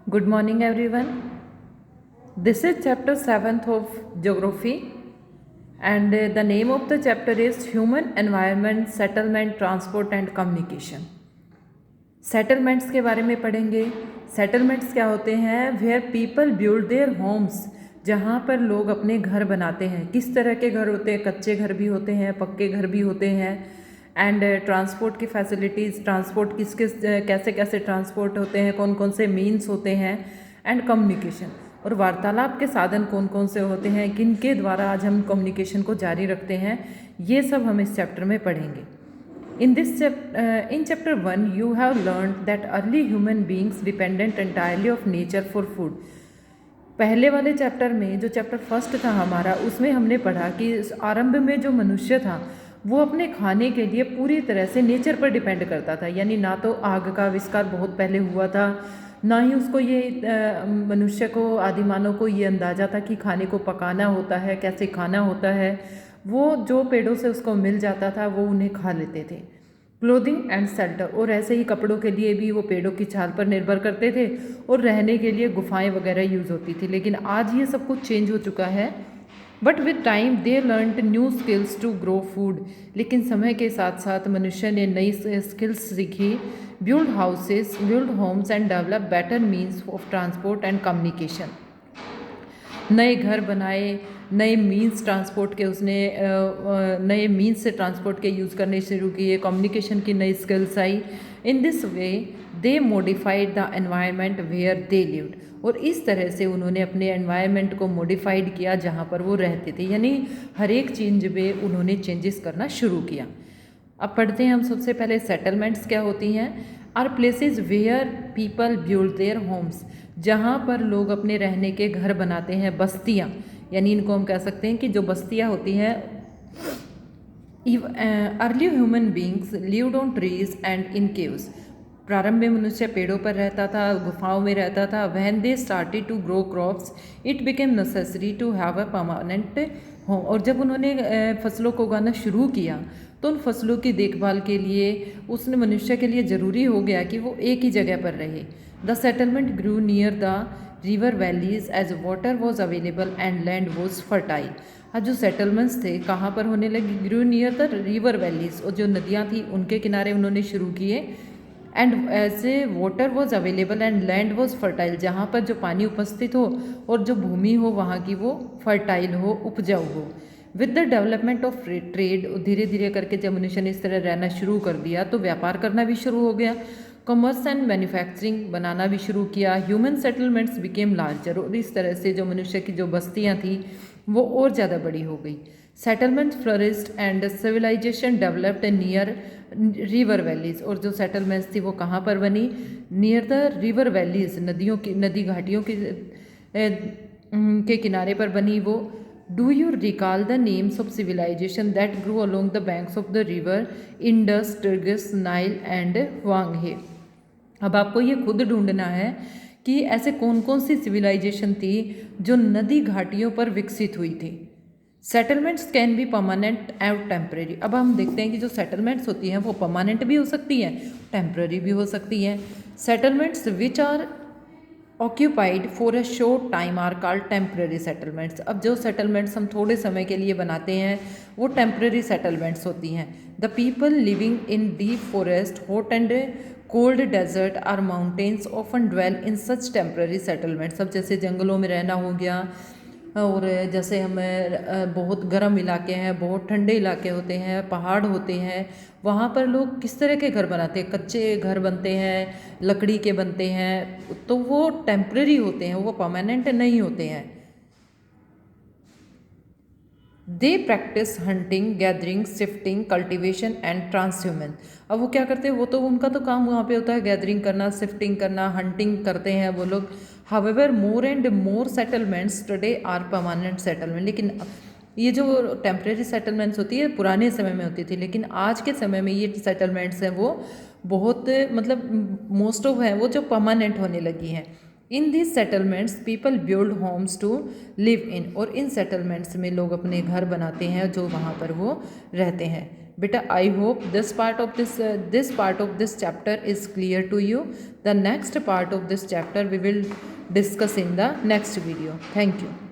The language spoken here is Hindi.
Good morning, everyone. This is chapter 7th of Geography, and the name of the chapter is Human Environment, Settlement, Transport and Communication. Settlements के बारे में पढ़ेंगे। सेटलमेंट्स क्या होते हैं? Where people build their homes, जहाँ पर लोग अपने घर बनाते हैं। किस तरह के घर होते हैं? कच्चे घर भी होते हैं, पक्के घर भी होते हैं। एंड ट्रांसपोर्ट की फैसिलिटीज़, ट्रांसपोर्ट किस किस कैसे कैसे ट्रांसपोर्ट होते हैं, कौन कौन से मीन्स होते हैं। एंड कम्युनिकेशन, और वार्तालाप के साधन कौन कौन से होते हैं, किन के द्वारा आज हम कम्युनिकेशन को जारी रखते हैं, ये सब हम इस चैप्टर में पढ़ेंगे। In chapter 1, you have learned that early human beings dependent entirely of nature for food. पहले वाले चैप्टर में, जो चैप्टर फर्स्ट था हमारा, उसमें हमने पढ़ा कि आरंभ में जो मनुष्य था वो अपने खाने के लिए पूरी तरह से नेचर पर डिपेंड करता था। यानी ना तो आग का आविष्कार बहुत पहले हुआ था, ना ही उसको ये मनुष्य को, आदिमानव को ये अंदाज़ा था कि खाने को पकाना होता है, कैसे खाना होता है। वो जो पेड़ों से उसको मिल जाता था वो उन्हें खा लेते थे। क्लोथिंग एंड शेल्टर, और ऐसे ही कपड़ों के लिए भी वो पेड़ों की छाल पर निर्भर करते थे, और रहने के लिए गुफाएं वगैरह यूज़ होती थी। लेकिन आज ये सब कुछ चेंज हो चुका है। But with time they learned new skills to grow food, लेकिन समय के साथ साथ मनुष्य ने नई स्किल्स सीखी। Build houses, build homes and develop better means of transport and communication. नए घर बनाए, नए मीन्स ट्रांसपोर्ट के उसने नए मीन्स से ट्रांसपोर्ट के यूज़ करने शुरू किए। कम्युनिकेशन की नई स्किल्स आई। In this way they modified the environment where they lived, और इस तरह से उन्होंने अपने एनवायरनमेंट को मॉडिफाइड किया जहाँ पर वो रहते थे। यानी हर एक चीज़ में उन्होंने चेंजेस करना शुरू किया। अब पढ़ते हैं हम सबसे पहले सेटलमेंट्स क्या होती हैं। Are places where people build their homes, जहाँ पर लोग अपने रहने के घर बनाते हैं, बस्तियाँ। यानी इनको हम कह सकते हैं कि जो बस्तियाँ होती हैं। Early human beings lived on trees and in caves, प्रारंभ में मनुष्य पेड़ों पर रहता था, गुफाओं में रहता था। When they started to grow crops it became necessary to have a permanent home, और जब उन्होंने फसलों को उगाना शुरू किया तो उन फसलों की देखभाल के लिए उसने मनुष्य के लिए ज़रूरी हो गया कि वो एक ही जगह पर रहे। The settlement grew near the river valleys as water was available and land was fertile. आज जो सेटलमेंट्स थे कहाँ पर होने लगे? Grew near the river valleys, और जो नदियाँ थी उनके किनारे उन्होंने शुरू किए। And as a water was available and land was fertile, जहाँ पर जो पानी उपस्थित हो और जो भूमि हो वहाँ की वो फर्टाइल हो, उपजाऊ हो। With the development of trade, धीरे धीरे करके जब मनुष्य ने इस तरह रहना शुरू कर दिया तो व्यापार करना भी शुरू हो गया। कॉमर्स एंड मैन्युफैक्चरिंग बनाना भी शुरू किया। ह्यूमन सेटलमेंट्स बिकेम लार्जर, और इस तरह से जो मनुष्य की जो बस्तियाँ थी वो और ज़्यादा बड़ी हो गई। Settlement flourished and civilisation developed near river valleys, और जो सेटलमेंट्स थी वो कहाँ पर बनी? नियर द रिवर वैलीज, नदियों की, नदी घाटियों के किनारे पर बनी वो। Do you recall the names of civilisation that grew along the banks of the river Indus, Tigris, Nile and Huang? अब आपको ये खुद ढूंढना है कि ऐसे कौन कौन सी सिविलाइजेशन थी जो नदी घाटियों पर विकसित हुई थी। Settlements can be permanent and temporary. अब हम देखते हैं कि जो सेटलमेंट्स होती हैं वो परमानेंट भी हो सकती हैं, टेम्परेरी भी हो सकती हैं। Settlements which are occupied for a short time are called temporary settlements. अब जो सेटलमेंट्स हम थोड़े समय के लिए बनाते हैं वो टेम्परेरी सेटलमेंट्स होती हैं। The people living in deep forest, hot and cold desert or mountains often dwell in such temporary settlements. अब जैसे जंगलों में रहना हो गया, और जैसे हम बहुत गर्म इलाके हैं, बहुत ठंडे इलाके होते हैं, पहाड़ होते हैं, वहाँ पर लोग किस तरह के घर बनाते हैं? कच्चे घर बनते हैं, लकड़ी के बनते हैं, तो वो टेम्परेरी होते हैं, वो परमानेंट नहीं होते हैं। They practise hunting, gathering, shifting, cultivation and transhumance. अब वो क्या करते हैं? वो तो उनका तो काम वहाँ पे होता है गैदरिंग करना, शिफ्टिंग करना, हंटिंग करते हैं वो लोग। However more and more settlements today are permanent settlement, लेकिन ये जो टेम्परेरी सेटलमेंट्स होती है पुराने समय में होती थी, लेकिन आज के समय में ये सेटलमेंट्स हैं वो बहुत, मतलब मोस्ट ऑफ हैं वो जो परमानेंट होने लगी हैं। In this settlements people build homes to live in, और इन सेटलमेंट्स में लोग अपने घर बनाते हैं जो वहाँ पर वो रहते हैं। Beta, I hope this part of this chapter is clear to you. The next part of this chapter we will discuss in the next video. Thank you.